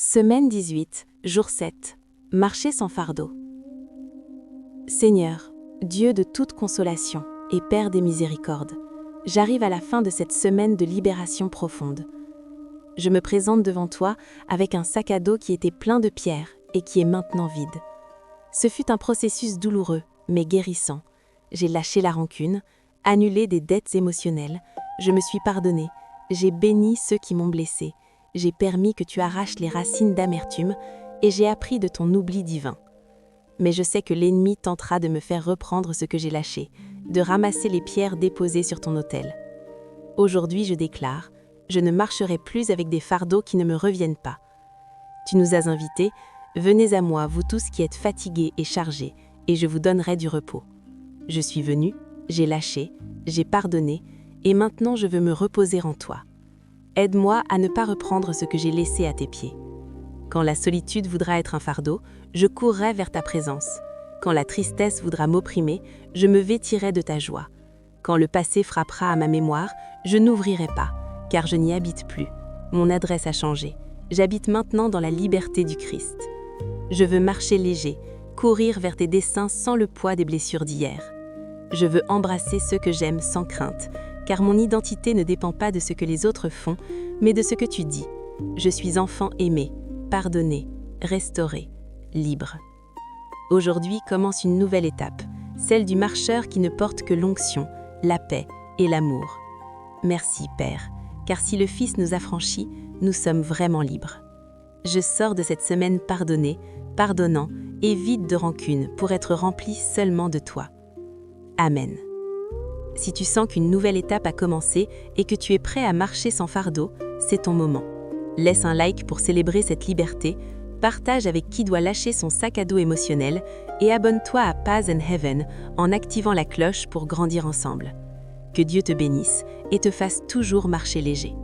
Semaine 18, jour 7. Marcher sans fardeau. Seigneur, Dieu de toute consolation et Père des miséricordes, j'arrive à la fin de cette semaine de libération profonde. Je me présente devant toi avec un sac à dos qui était plein de pierres et qui est maintenant vide. Ce fut un processus douloureux, mais guérissant. J'ai lâché la rancune, annulé des dettes émotionnelles, je me suis pardonné, j'ai béni ceux qui m'ont blessé. J'ai permis que tu arraches les racines d'amertume et j'ai appris de ton oubli divin. Mais je sais que l'ennemi tentera de me faire reprendre ce que j'ai lâché, de ramasser les pierres déposées sur ton autel. Aujourd'hui, je déclare, je ne marcherai plus avec des fardeaux qui ne me reviennent pas. Tu nous as invités, venez à moi, vous tous qui êtes fatigués et chargés, et je vous donnerai du repos. Je suis venu, j'ai lâché, j'ai pardonné, et maintenant je veux me reposer en toi. Aide-moi à ne pas reprendre ce que j'ai laissé à tes pieds. Quand la solitude voudra être un fardeau, je courrai vers ta présence. Quand la tristesse voudra m'opprimer, je me vêtirai de ta joie. Quand le passé frappera à ma mémoire, je n'ouvrirai pas, car je n'y habite plus. Mon adresse a changé. J'habite maintenant dans la liberté du Christ. Je veux marcher léger, courir vers tes desseins sans le poids des blessures d'hier. Je veux embrasser ceux que j'aime sans crainte, car mon identité ne dépend pas de ce que les autres font, mais de ce que tu dis. Je suis enfant aimé, pardonné, restauré, libre. Aujourd'hui commence une nouvelle étape, celle du marcheur qui ne porte que l'onction, la paix et l'amour. Merci Père, car si le Fils nous a franchis, nous sommes vraiment libres. Je sors de cette semaine pardonné, pardonnant et vide de rancune pour être rempli seulement de toi. Amen. Si tu sens qu'une nouvelle étape a commencé et que tu es prêt à marcher sans fardeau, c'est ton moment. Laisse un like pour célébrer cette liberté, partage avec qui doit lâcher son sac à dos émotionnel et abonne-toi à Paz and Heaven en activant la cloche pour grandir ensemble. Que Dieu te bénisse et te fasse toujours marcher léger.